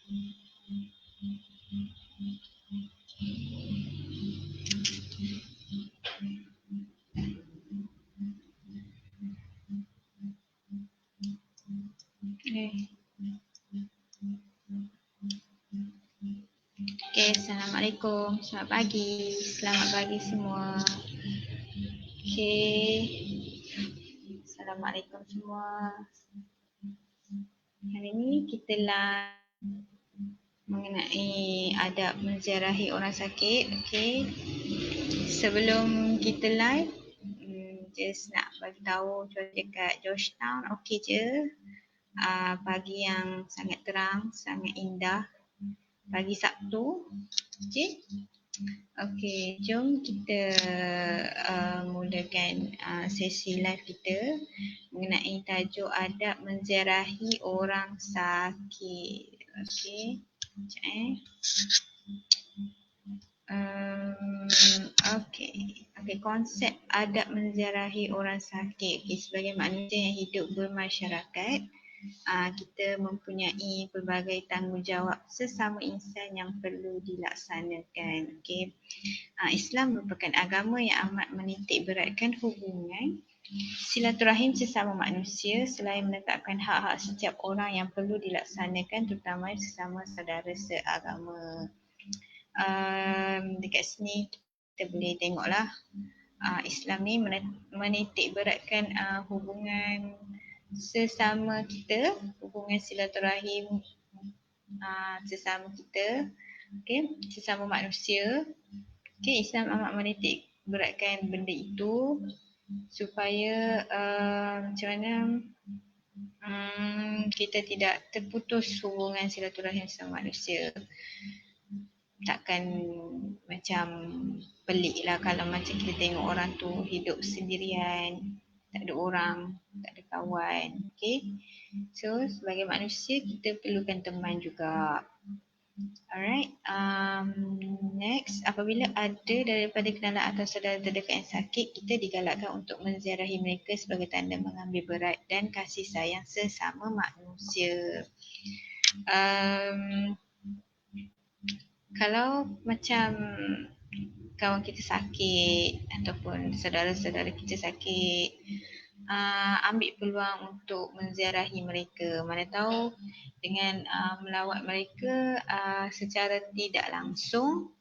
Okay. Okay, Assalamualaikum. Selamat pagi. Selamat pagi semua. Okay. Assalamualaikum semua. Hari ni kita live mengenai adab menziarahi orang sakit. Okay. Sebelum kita live, just nak bagi tahu cuaca dekat Georgetown okey je. Pagi yang sangat terang, sangat indah. Pagi Sabtu. Okey. Okey, jom kita mulakan sesi live kita mengenai tajuk adab menziarahi orang sakit. Okey. Sekejap Okey, konsep adab menziarahi orang sakit. Okay, sebagai manusia yang hidup bermasyarakat, kita mempunyai pelbagai tanggungjawab sesama insan yang perlu dilaksanakan. Okay. Islam merupakan agama yang amat menitik beratkan hubungan silaturahim sesama manusia selain menetapkan hak-hak setiap orang yang perlu dilaksanakan terutama sesama saudara seagama. Dekat sini kita boleh tengoklah Islam ni menitik beratkan hubungan sesama kita, hubungan silaturahim sesama kita, okay, sesama manusia. Okay, Islam amat menitik beratkan benda itu supaya macam mana kita tidak terputus hubungan silaturahim sesama manusia. Takkan macam pelik lah kalau macam kita tengok orang tu hidup sendirian, tak ada orang, tak ada kawan. Okay. So sebagai manusia kita perlukan teman juga. Alright. Next, apabila ada daripada kenalan atau saudara terdekat yang sakit, kita digalakkan untuk menziarahi mereka sebagai tanda mengambil berat dan kasih sayang sesama manusia. Kalau macam kawan kita sakit ataupun saudara-saudara kita sakit, ambil peluang untuk menziarahi mereka. Mana tahu dengan melawat mereka secara tidak langsung,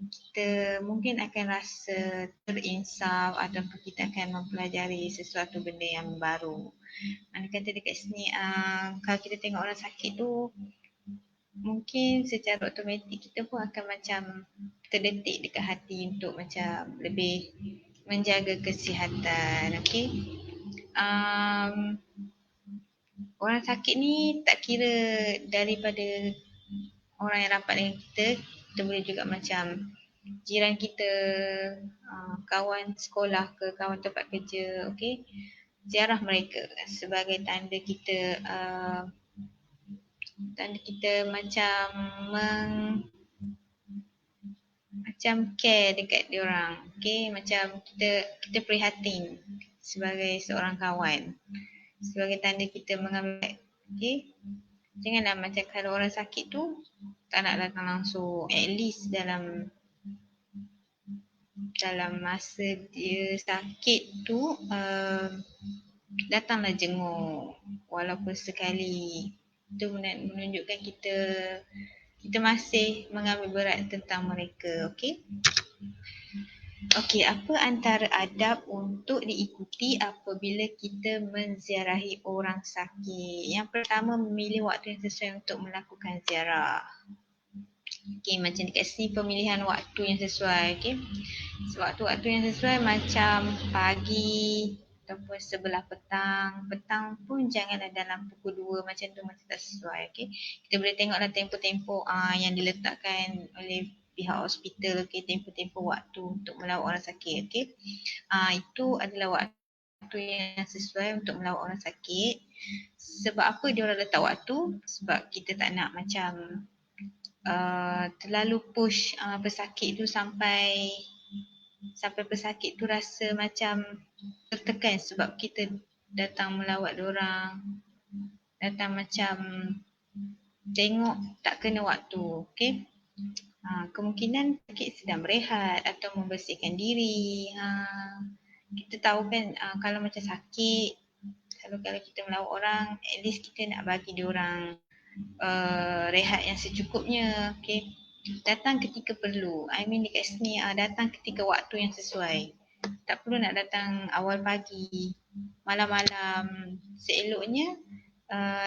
kita mungkin akan rasa terinsaf ataupun kita akan mempelajari sesuatu benda yang baru. Mana kata dekat sini kalau kita tengok orang sakit tu, mungkin secara automatik kita pun akan macam terdetik dekat hati untuk macam lebih menjaga kesihatan. Okay. Orang sakit ni tak kira daripada orang yang rapat dengan kita. Kita boleh juga macam jiran kita, kawan sekolah ke, kawan tempat kerja. Okay. Ziarah mereka sebagai tanda kita macam macam care dekat diorang. Okay, macam kita prihatin sebagai seorang kawan, sebagai tanda kita mengambil. Okay, janganlah macam kalau orang sakit tu tak nak datang langsung. At least dalam masa dia sakit tu datanglah jenguk walaupun sekali. Itu menunjukkan kita masih mengambil berat tentang mereka. Okey. Okey, apa antara adab untuk diikuti apabila kita menziarahi orang sakit? Yang pertama, memilih waktu yang sesuai untuk melakukan ziarah. Okey, macam dekat sini pemilihan waktu yang sesuai. Okey. Waktu-waktu yang sesuai macam pagi ataupun sebelah petang. Petang pun janganlah dalam pukul 2 macam tu, macam tak sesuai. Okay. Kita boleh tengoklah tempoh-tempoh yang diletakkan oleh pihak hospital. Okay. Tempoh-tempoh waktu untuk melawat orang sakit. Okay. Itu adalah waktu yang sesuai untuk melawat orang sakit. Sebab apa dia orang letak waktu? Sebab kita tak nak macam terlalu push pesakit tu sampai pesakit tu rasa macam tertekan sebab kita datang melawat diorang, datang macam tengok tak kena waktu. Okay. Kemungkinan sakit sedang berehat atau membersihkan diri. Kita tahu kan kalau macam sakit, kalau kita melawat orang, at least kita nak bagi dia orang rehat yang secukupnya. Okay. Datang ketika perlu. I mean dekat sini datang ketika waktu yang sesuai. Tak perlu nak datang awal pagi, malam-malam. Seeloknya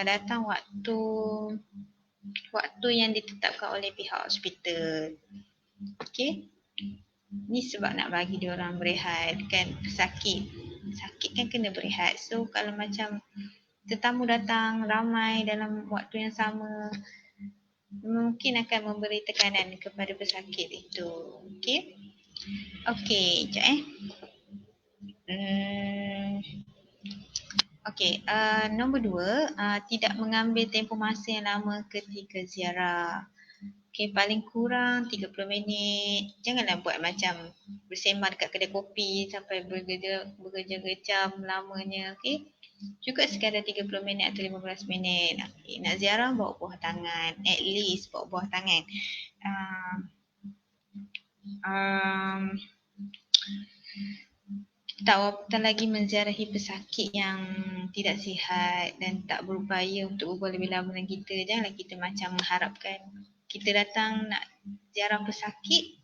datang waktu yang ditetapkan oleh pihak hospital. Okay. Ni sebab nak bagi dia orang berehat kan. Sakit kan kena berehat. So kalau macam tetamu datang ramai dalam waktu yang sama, mungkin akan memberi tekanan kepada pesakit itu. Okay. Okay, sekejap Okay, nombor 2, tidak mengambil tempoh masa yang lama ketika ziarah. Okay, paling kurang 30 minit. Janganlah buat macam bersembang dekat kedai kopi sampai berjam-jam lamanya. Okay, cukup sekadar 30 minit atau 15 minit. Okay, nak ziarah bawa buah tangan. At least bawa buah tangan. Tak apatah lagi menziarahi pesakit yang tidak sihat dan tak berupaya untuk berbual lebih lama dengan kita. Janganlah kita macam mengharapkan kita datang nak ziarah pesakit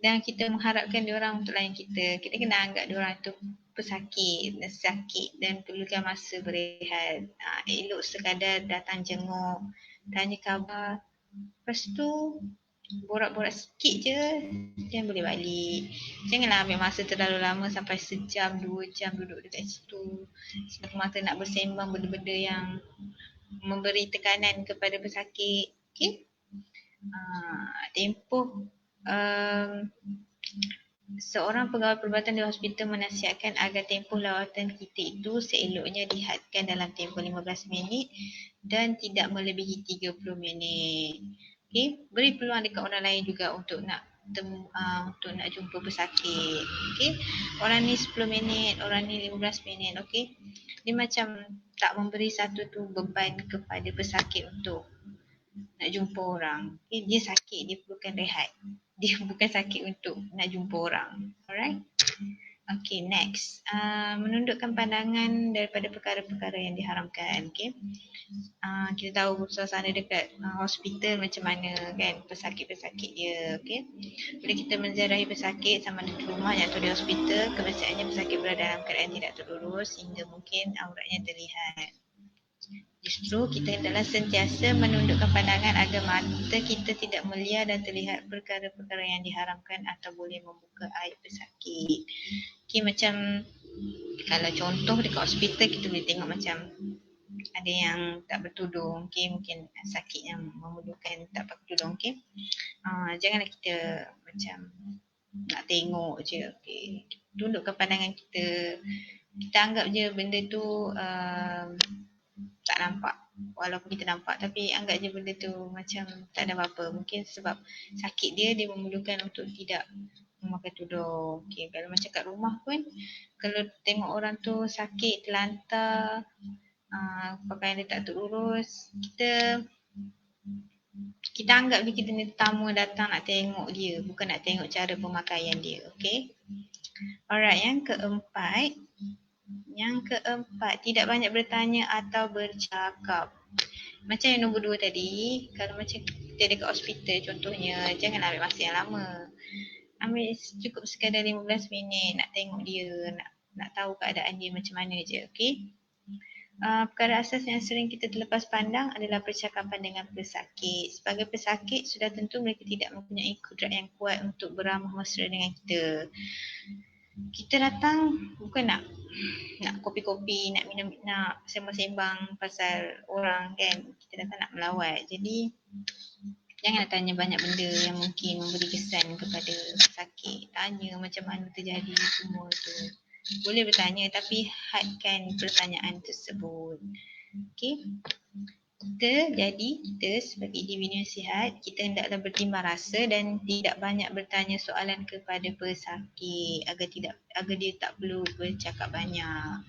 dan kita mengharapkan diorang untuk layan kita. Kita kena anggap diorang tu pesakit dan sakit dan perlukan masa berehat. Elok sekadar datang jenguk, tanya khabar. Lepas tu borak-borak sikit je dan boleh balik. Janganlah ambil masa terlalu lama sampai sejam, 2 jam duduk dekat situ semata nak bersembang benda-benda yang memberi tekanan kepada pesakit. Okay. Tempoh seorang pegawai perubatan di hospital menasihatkan agar tempoh lawatan kita itu seeloknya dihadkan dalam tempoh 15 minit dan tidak melebihi 30 minit. Okay. Beri peluang dekat orang lain juga untuk nak jumpa pesakit. Okay. Orang ni 10 minit, orang ni 15 minit. Okay. Dia macam tak memberi satu tu beban kepada pesakit untuk nak jumpa orang. Okay. Dia sakit, dia perlukan rehat. Dia bukan sakit untuk nak jumpa orang. Alright. Okay, next. Menundukkan pandangan daripada perkara-perkara yang diharamkan. Okay. Kita tahu suasana dekat hospital macam mana kan, pesakit-pesakit dia. Okay. Bila kita menziarahi pesakit sama ada di rumah atau di hospital, kebiasaannya pesakit berada dalam keadaan tidak terurus sehingga mungkin auratnya terlihat. Justru kita hendaklah sentiasa menundukkan pandangan agar mata kita tidak melihat dan terlihat perkara-perkara yang diharamkan atau boleh membuka aib pesakit. Okay, macam kalau contoh dekat hospital kita boleh tengok macam ada yang tak bertudung, okay, mungkin sakit yang memerlukan tak pakai tudung. Okay. Janganlah kita macam nak tengok je. Okay. Tundukkan pandangan kita. Kita anggap je benda tu tak nampak, walaupun kita nampak, tapi anggap je benda tu macam tak ada apa-apa. Mungkin sebab sakit dia memerlukan untuk tidak memakai tudung. Okay. Kalau macam kat rumah pun, kalau tengok orang tu sakit, terlantar, pakaian dia tak terurus, kita anggap dia kita ni tetamu datang nak tengok dia, bukan nak tengok cara pemakaian dia. Okay. Alright, yang keempat, tidak banyak bertanya atau bercakap. Macam yang nombor 2 tadi, kalau macam kita dekat hospital contohnya, jangan ambil masa yang lama. Ambil cukup sekadar 15 minit nak tengok dia, nak tahu keadaan dia macam mana je. Okay. Perkara asas yang sering kita terlepas pandang adalah percakapan dengan pesakit. Sebagai pesakit, sudah tentu mereka tidak mempunyai kudrat yang kuat untuk beramah mesra dengan kita. Kita datang bukan nak kopi-kopi, nak minum, nak sembang-sembang pasal orang kan. Kita datang nak melawat. Jadi janganlah tanya banyak benda yang mungkin memberi kesan kepada pesakit. Tanya macam mana terjadi semua tu. Boleh bertanya tapi hadkan pertanyaan tersebut. Okay. Kita sebagai individu yang sihat, kita hendaklah bertimbang rasa dan tidak banyak bertanya soalan kepada pesakit agar dia tak perlu bercakap banyak.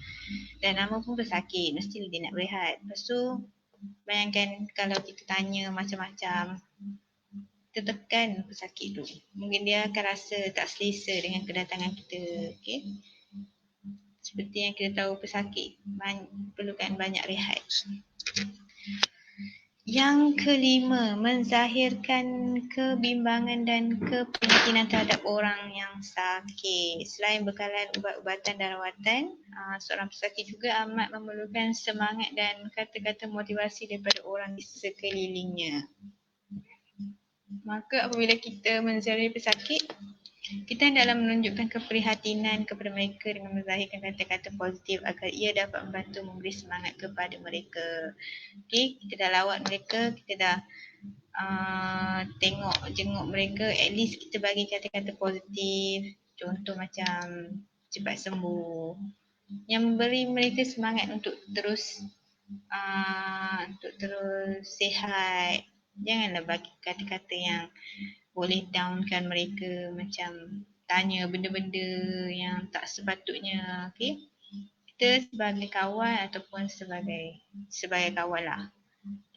Dan nama pun pesakit, mesti dia nak berehat. Lepas tu Bayangkan kalau kita tanya macam-macam, kita tekan pesakit tu, mungkin dia akan rasa tak selesa dengan kedatangan kita. Okay? Seperti yang kita tahu, pesakit perlukan banyak rehat. Yang kelima, menzahirkan kebimbangan dan keprihatinan terhadap orang yang sakit. Selain bekalan ubat-ubatan dan rawatan, seorang pesakit juga amat memerlukan semangat dan kata-kata motivasi daripada orang di sekelilingnya. Maka apabila kita menziarahi pesakit, kita hendaklah menunjukkan keprihatinan kepada mereka dengan menzahirkan kata-kata positif agar ia dapat membantu memberi semangat kepada mereka. Okay, kita dah lawat mereka, kita dah jenguk mereka, at least kita bagi kata-kata positif. Contoh macam cepat sembuh, yang memberi mereka semangat untuk terus sihat. Janganlah bagi kata-kata yang boleh downkan mereka, macam tanya benda-benda yang tak sepatutnya. Okay, kita sebagai kawan ataupun sebagai kawan lah,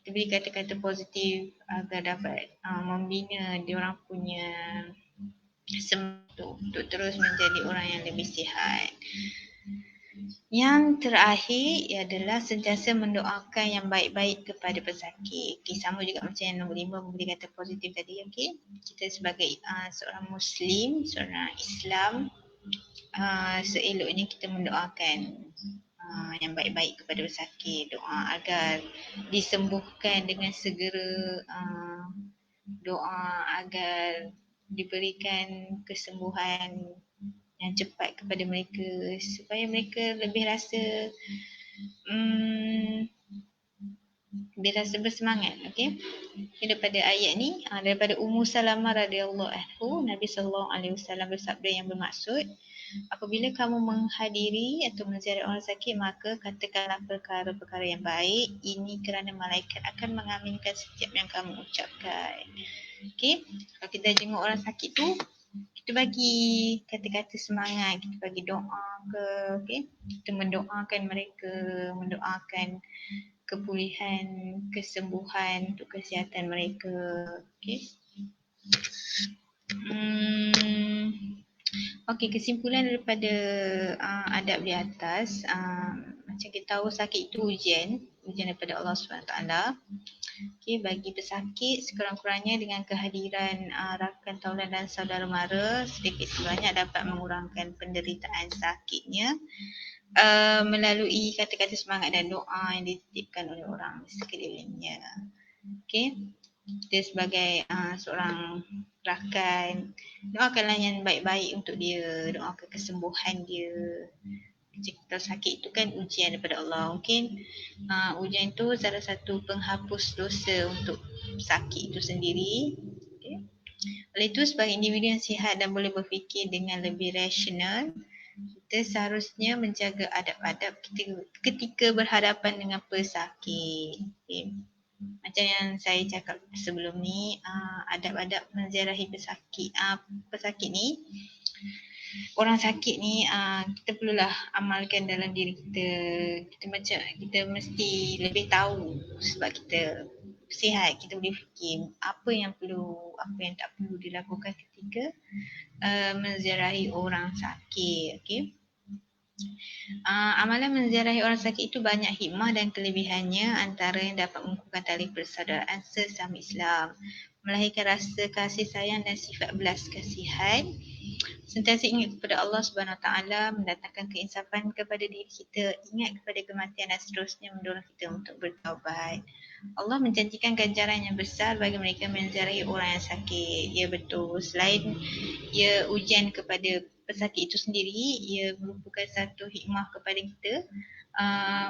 kita beri kata-kata positif agar dapat membina diorang punya semangat untuk terus menjadi orang yang lebih sihat. Yang terakhir adalah sentiasa mendoakan yang baik-baik kepada pesakit. Okay, sama juga macam yang nombor 5, memberi kata positif tadi. Okay, kita sebagai seorang Muslim, seorang Islam, seeloknya kita mendoakan yang baik-baik kepada pesakit. Doa agar disembuhkan dengan segera, doa agar diberikan kesembuhan yang cepat kepada mereka supaya mereka lebih rasa bersemangat. Okay, daripada ayat ni, daripada Ummu Salamah radhiyallahu anhu, Nabi SAW bersabda yang bermaksud, apabila kamu menghadiri atau menziarah orang sakit, maka katakanlah perkara-perkara yang baik. Ini kerana malaikat akan mengaminkan setiap yang kamu ucapkan. Okay, kalau kita jenguk orang sakit tu, kita bagi kata-kata semangat, kita bagi doa ke, okay? Kita mendoakan mereka, mendoakan kepulihan, kesembuhan untuk kesihatan mereka. Okay? Okey, kesimpulan daripada adab di atas, macam kita tahu sakit itu ujian daripada Allah SWT. Okay, bagi pesakit sekurang-kurangnya dengan kehadiran rakan taulan dan saudara mara sedikit sebanyak dapat mengurangkan penderitaan sakitnya melalui kata-kata semangat dan doa yang dititipkan oleh orang di sekelilingnya. Okay, kita sebagai seorang rakan, doakanlah yang baik-baik untuk dia, doakan kesembuhan dia. Kita sakit itu kan ujian daripada Allah. Mungkin ujian itu salah satu penghapus dosa untuk sakit itu sendiri. Okay. Oleh itu, sebagai individu yang sihat dan boleh berfikir dengan lebih rasional, kita seharusnya menjaga adab-adab kita ketika berhadapan dengan pesakit. Okay. Macam yang saya cakap sebelum ni, adab-adab menziarahi pesakit ni, orang sakit ni, kita perlulah amalkan dalam diri kita. Kita mesti lebih tahu sebab kita sihat, kita boleh fikir apa yang perlu, apa yang tak perlu dilakukan ketika menziarahi orang sakit. Okay. Amalan menziarahi orang sakit itu banyak hikmah dan kelebihannya, antara yang dapat mengukuhkan tali persaudaraan sesama Islam, melahirkan rasa kasih sayang dan sifat belas kasihan, sentiasa ingat kepada Allah SWT, mendatangkan keinsafan kepada diri kita, ingat kepada kematian dan seterusnya mendorong kita untuk bertaubat. Allah menjanjikan ganjaran yang besar bagi mereka menziarahi orang yang sakit. Ya betul, selain ia ujian kepada pesakit itu sendiri, ia merupakan satu hikmah kepada kita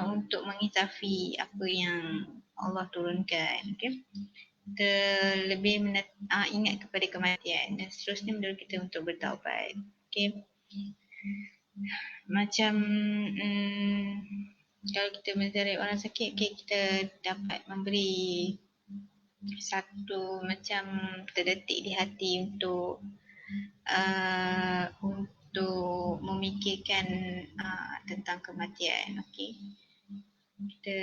untuk menginsafi apa yang Allah turunkan. Okay? Kita lebih ingat kepada kematian dan seterusnya mendorong kita untuk bertaubat. Okay? Macam kalau kita menziarahi orang sakit, okay, kita dapat memberi satu macam terdetik di hati untuk memikirkan tentang kematian. Okay. kita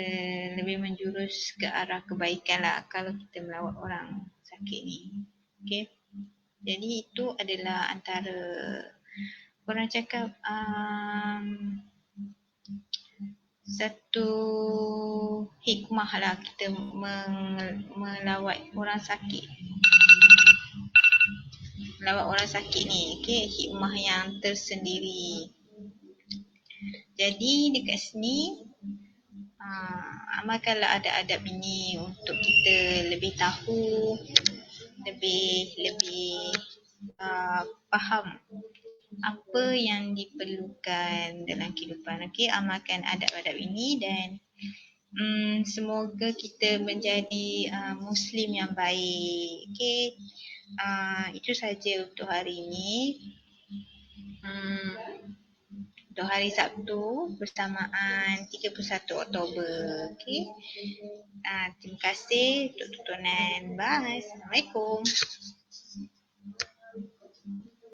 lebih menjurus ke arah kebaikan lah kalau kita melawat orang sakit ni. Okay. Jadi itu adalah antara orang cakap satu hikmah lah kita melawat orang sakit. Melawat orang sakit ni, okay, hikmah yang tersendiri. Jadi dekat sini amalkanlah adab-adab ini untuk kita lebih tahu, lebih faham apa yang diperlukan dalam kehidupan. Okey, amalkan adab-adab ini dan semoga kita menjadi Muslim yang baik. Okey, itu saja untuk hari ini. Untuk hari Sabtu bersamaan 31 Oktober. Okey. Terima kasih untuk tontonan. Bye. Assalamualaikum.